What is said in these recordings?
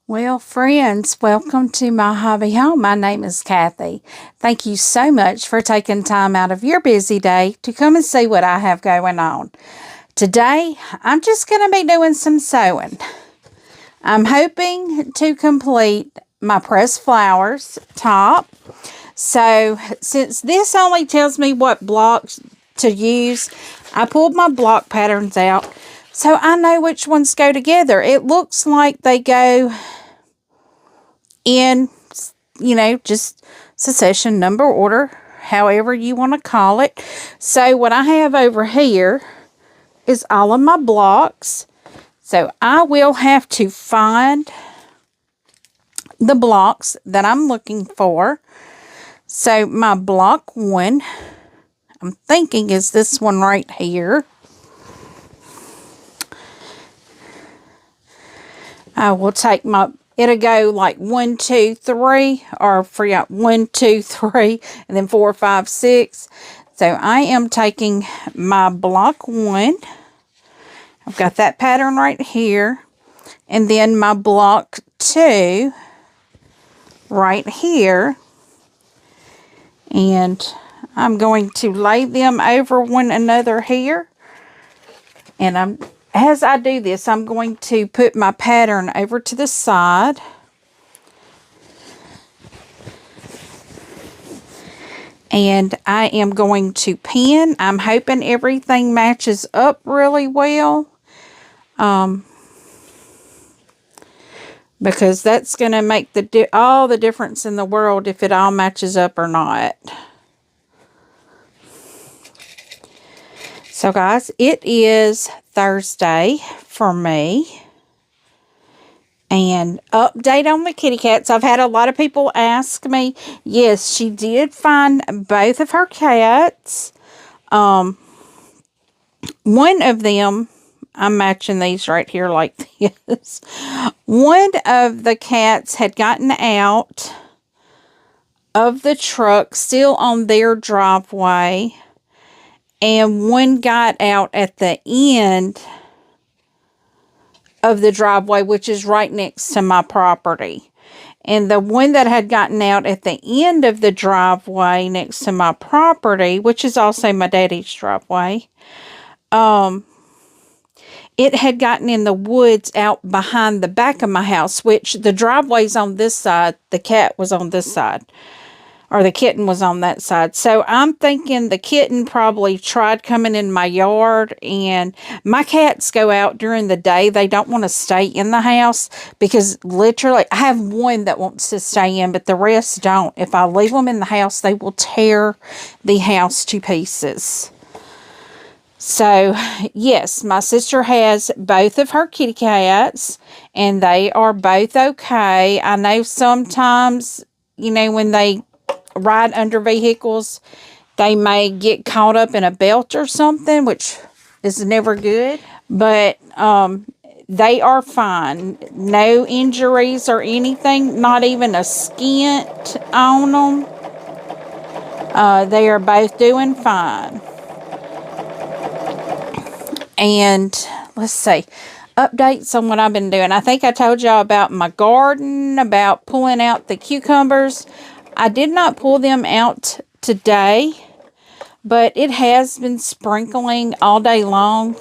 Well, friends, welcome to my hobby home. My name is Cathy. Thank you so much for taking time out of your busy day to come and see what I have going on. Today, I'm just going to be doing some sewing. I'm hoping to complete my pressed flowers top. So, since this only tells me what blocks to use, I pulled my block patterns out so I know which ones go together. It looks like they go in, just succession, number, order, however you want to call it. So what I have over here is all of my blocks. So I will have to find the blocks that I'm looking for. So my block one, I'm thinking is this one right here. I will take it'll go like 1, 2, 3, or forget 1, 2, 3, and then 4, 5, 6. So I am taking my block one. I've got that pattern right here, and then my block two right here, and I'm going to lay them over one another here, and as I do this, I'm going to put my pattern over to the side. And I am going to pin. I'm hoping everything matches up really well. Because that's going to make all the difference in the world if it all matches up or not. So guys, it is Thursday for me. And update on the kitty cats. I've had a lot of people ask me. Yes, she did find both of her cats. One of them, I'm matching these right here like this. One of the cats had gotten out of the truck, still on their driveway. And one got out at the end of the driveway, which is right next to my property. And the one that had gotten out at the end of the driveway next to my property, which is also my daddy's driveway, it had gotten in the woods out behind the back of my house, which the driveway's on this side, the cat was on this side. Or the kitten was on that side. So I'm thinking the kitten probably tried coming in my yard. And my cats go out during the day. They don't want to stay in the house. Because literally, I have one that wants to stay in. But the rest don't. If I leave them in the house, they will tear the house to pieces. So, yes, my sister has both of her kitty cats. And they are both okay. I know sometimes, when they ride under vehicles, they may get caught up in a belt or something, which is never good. But they are fine. No injuries or anything, not even a skint on them. They are both doing fine. And let's see, updates on what I've been doing. I think I told y'all about my garden, about pulling out the cucumbers. I did not pull them out today, but it has been sprinkling all day long.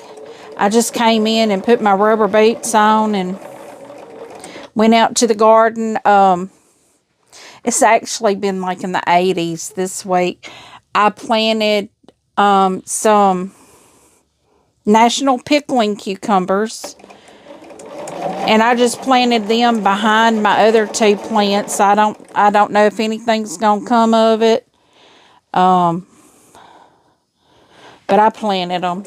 I just came in and put my rubber boots on and went out to the garden. It's actually been like in the 80s this week. I planted some national pickling cucumbers. And I just planted them behind my other two plants. I don't know if anything's going to come of it. But I planted them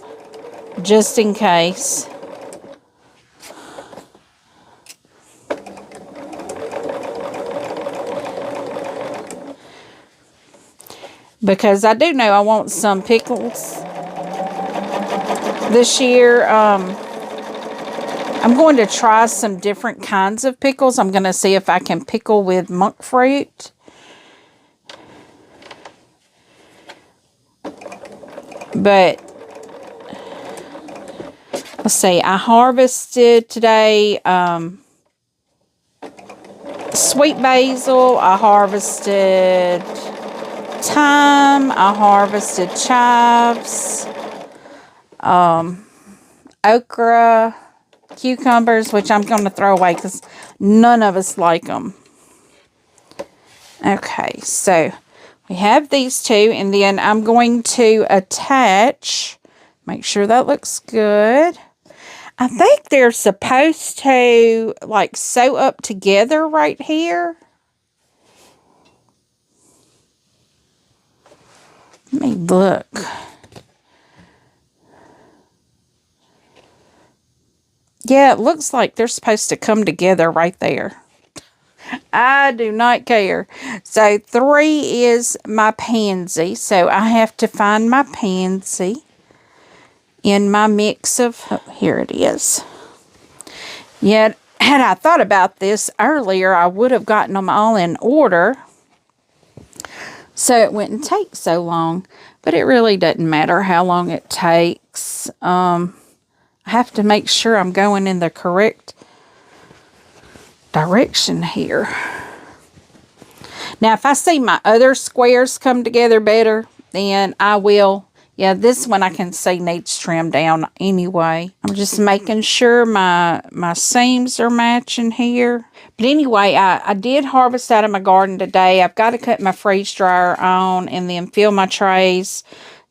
just in case. Because I do know I want some pickles this year. I'm going to try some different kinds of pickles. I'm going to see if I can pickle with monk fruit. But let's see, I harvested today sweet basil. I harvested thyme. I harvested chives. Okra, cucumbers, which I'm going to throw away because none of us like them. Okay, so we have these two, and then I'm going to attach, make sure that looks good. I think they're supposed to like sew up together right here. Let me look. Yeah, it looks like they're supposed to come together right there. I do not care. So 3 is my pansy. So I have to find my pansy in my mix of, oh, here it is. Yet, had I thought about this earlier, I would have gotten them all in order, so it wouldn't take so long. But it really doesn't matter how long it takes. I have to make sure I'm going in the correct direction here. Now, if I see my other squares come together better, then I will. Yeah, this one I can see needs trimmed down anyway. I'm just making sure my seams are matching here. But anyway, I did harvest out of my garden today. I've got to cut my freeze dryer on and then fill my trays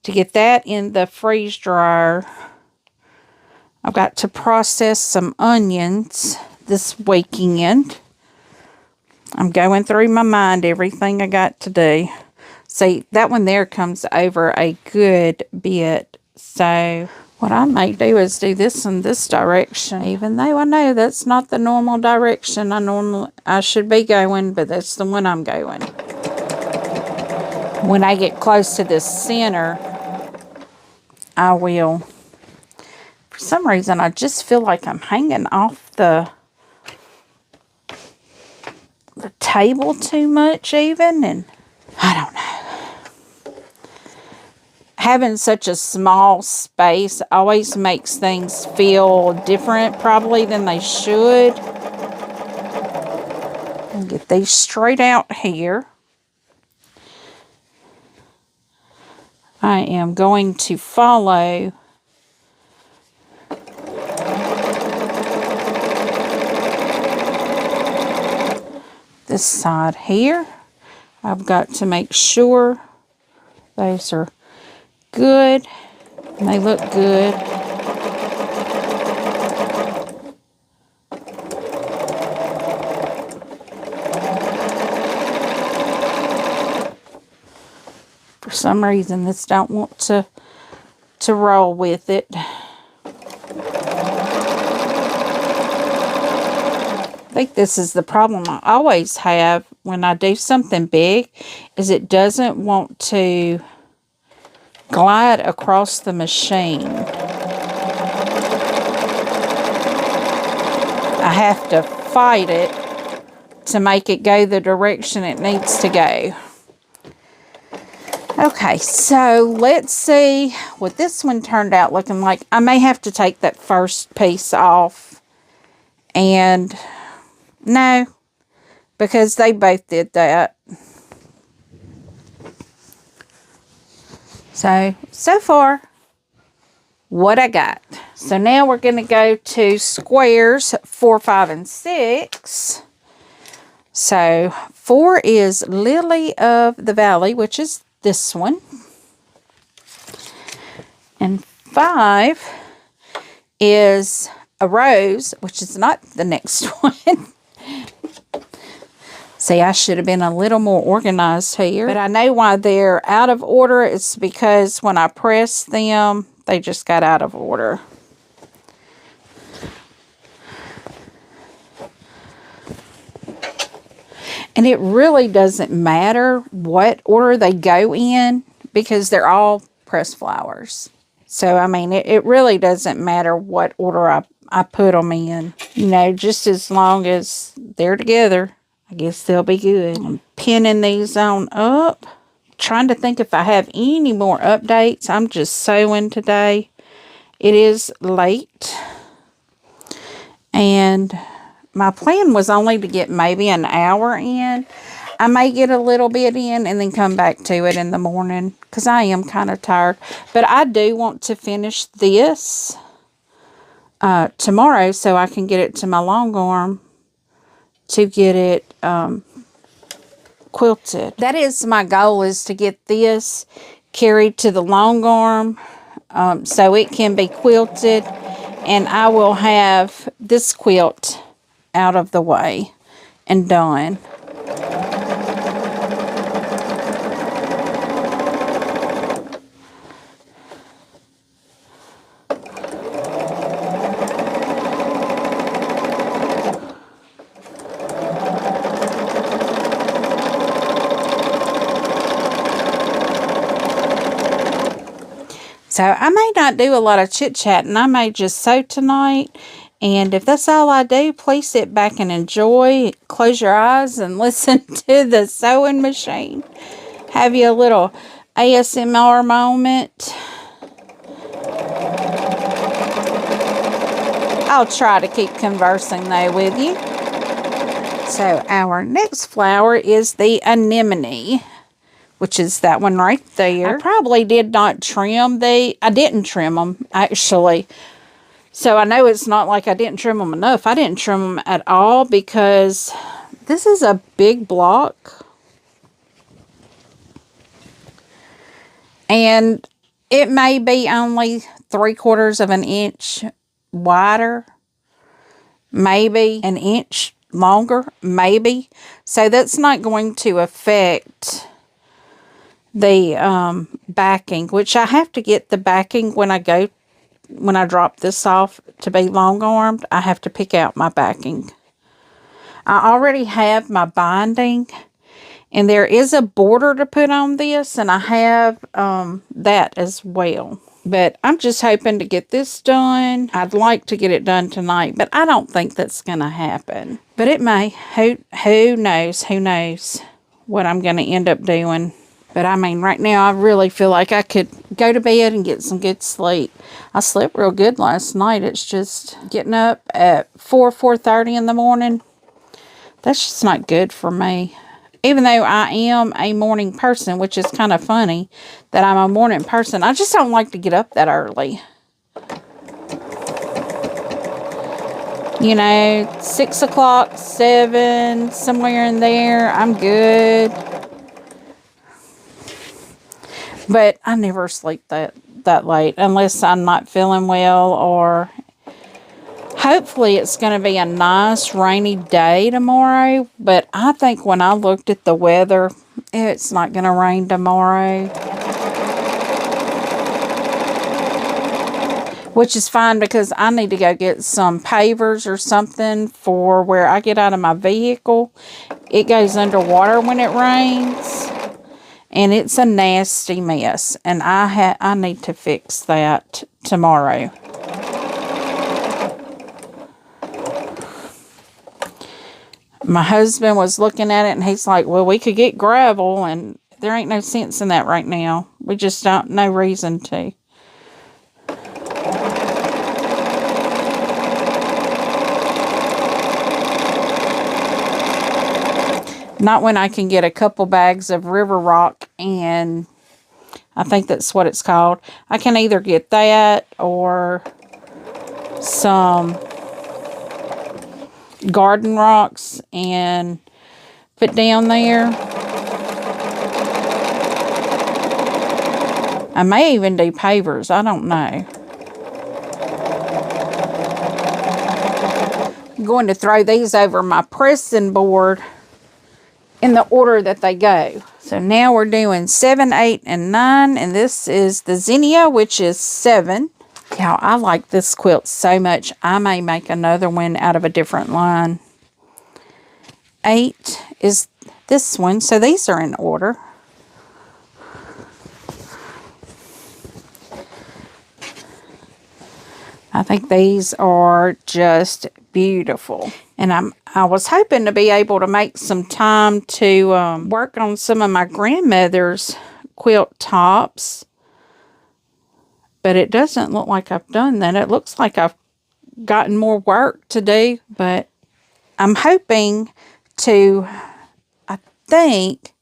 to get that in the freeze dryer. I've got to process some onions this weekend. I'm going through my mind everything I got to do. See, that one there comes over a good bit. So what I may do is do this in this direction, even though I know that's not the normal direction I should be going, but that's the one I'm going. When I get close to this center, I will. For some reason, I just feel like I'm hanging off the table too much even, and I don't know. Having such a small space always makes things feel different probably than they should. I'll get these straight out here. I am going to follow this side here. I've got to make sure those are good. And they look good. For some reason, this don't want to roll with it. I think this is the problem I always have when I do something big, is it doesn't want to glide across the machine. I have to fight it to make it go the direction it needs to go. Okay, so let's see what this one turned out looking like. I may have to take that first piece off. And no, because they both did that. So far, what I got. So now we're going to go to squares 4, 5, and 6. So 4 is Lily of the Valley, which is this one. And 5 is a rose, which is not the next one. See, I should have been a little more organized here. But I know why they're out of order. It's because when I pressed them, they just got out of order. And it really doesn't matter what order they go in, because they're all pressed flowers. So, I mean, it really doesn't matter what order I put them in. You know, just as long as they're together, I guess they'll be good. I'm pinning these on up. Trying to think if I have any more updates. I'm just sewing today. It is late. And my plan was only to get maybe an hour in. I may get a little bit in and then come back to it in the morning because I am kind of tired. But I do want to finish this tomorrow so I can get it to my long arm to get it quilted. That is my goal, is to get this carried to the long arm so it can be quilted, and I will have this quilt out of the way and done. So I may not do a lot of chit-chatting. I may just sew tonight. And if that's all I do, please sit back and enjoy. Close your eyes and listen to the sewing machine. Have you a little ASMR moment. I'll try to keep conversing though with you. So our next flower is the anemone, which is that one right there. I probably did not trim I didn't trim them, actually. So I know it's not like I didn't trim them enough. I didn't trim them at all because this is a big block. And it may be only 3/4 of an inch wider. Maybe an inch longer, maybe. So that's not going to affect the backing, which I have to get the backing when I drop this off to be long armed. I have to pick out my backing. I already have my binding, and there is a border to put on this, and I have that as well. But I'm just hoping to get this done. I'd like to get it done tonight, but I don't think that's going to happen. But it may. Who knows? Who knows what I'm going to end up doing. But I mean, right now, I really feel like I could go to bed and get some good sleep. I slept real good last night. It's just getting up at 4:30 in the morning. That's just not good for me. Even though I am a morning person, which is kind of funny that I'm a morning person, I just don't like to get up that early. You know, 6 o'clock, 7, somewhere in there, I'm good. But I never sleep that late unless I'm not feeling well, or hopefully it's going to be a nice rainy day tomorrow. But I think when I looked at the weather, it's not going to rain tomorrow. Which is fine because I need to go get some pavers or something for where I get out of my vehicle. It goes underwater when it rains. And it's a nasty mess. And I need to fix that tomorrow. My husband was looking at it and he's like, well, we could get gravel, and there ain't no sense in that right now. We just don't, no reason to. Not when I can get a couple bags of river rock, and I think that's what it's called. I can either get that or some garden rocks and put down there. I may even do pavers. I don't know. I'm going to throw these over my pressing board in the order that they go. So now we're doing 7, 8, and 9. And this is the zinnia, which is 7. Y'all, I like this quilt so much. I may make another one out of a different line. 8 is this one. So these are in order. I think these are just beautiful. And I was hoping to be able to make some time to work on some of my grandmother's quilt tops. But it doesn't look like I've done that. It looks like I've gotten more work to do. But I'm hoping to, I think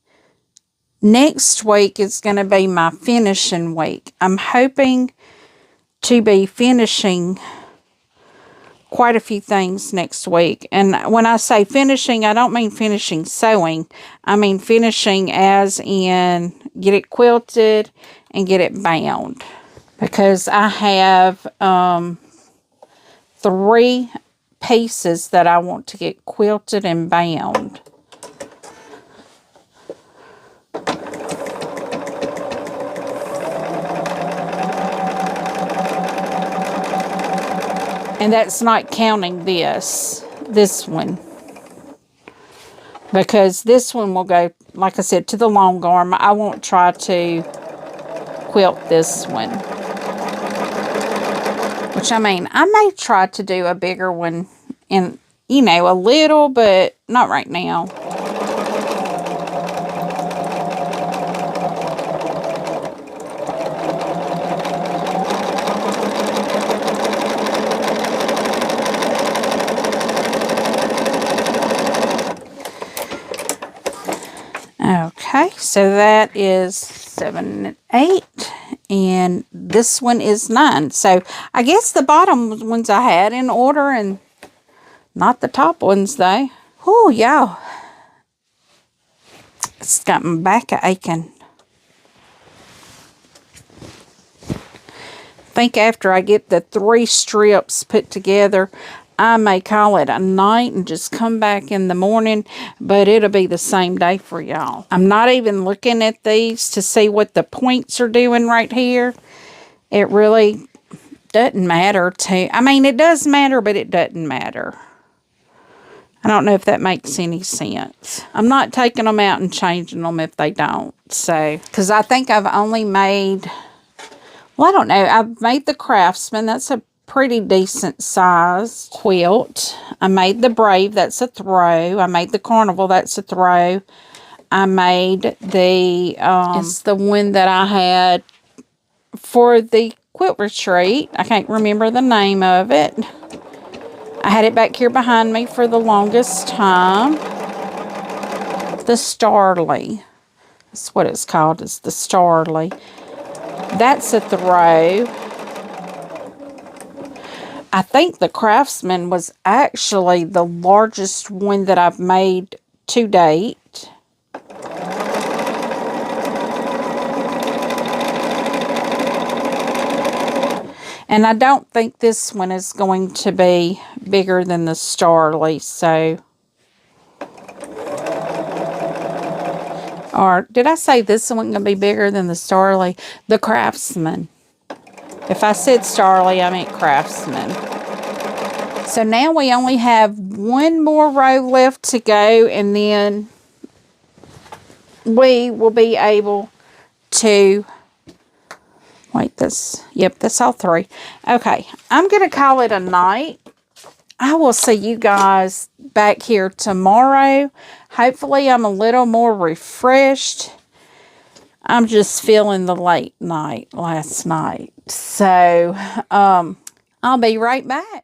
next week is going to be my finishing week. I'm hoping to be finishing quite a few things next week. And when I say finishing, I don't mean finishing sewing. I mean finishing as in get it quilted and get it bound. Because I have 3 pieces that I want to get quilted and bound. And that's not counting this one. Because this one will go, like I said, to the long arm. I won't try to quilt this one. Which, I mean, I may try to do a bigger one in, you know, a little, but not right now. Okay, so that is 7 and 8, and this one is 9. So I guess the bottom ones I had in order, and not the top ones though. Oh, y'all, it's got my back aching. I think after I get the 3 strips put together, I may call it a night and just come back in the morning, but it'll be the same day for y'all. I'm not even looking at these to see what the points are doing right here. It really doesn't matter to, I mean, it does matter, but it doesn't matter. I don't know if that makes any sense. I'm not taking them out and changing them if they don't. So, because I think I've only made, well, I don't know. I've made the Craftsman. That's a pretty decent size quilt. I made the Brave, that's a throw. I made the Carnival, that's a throw. I made the it's the one that I had for the quilt retreat. I can't remember the name of it. I had it back here behind me for the longest time. The Starly. That's what it's called, is the Starly. That's a throw. I think the Craftsman was actually the largest one that I've made to date. And I don't think this one is going to be bigger than the Starly, so. Or did I say this one going to be bigger than the Starly? The Craftsman. If I said Starly, I meant Craftsman. So now we only have 1 more row left to go, and then we will be able to, wait, that's all 3. Okay, I'm going to call it a night. I will see you guys back here tomorrow. Hopefully I'm a little more refreshed. I'm just feeling the late night last night. So, I'll be right back.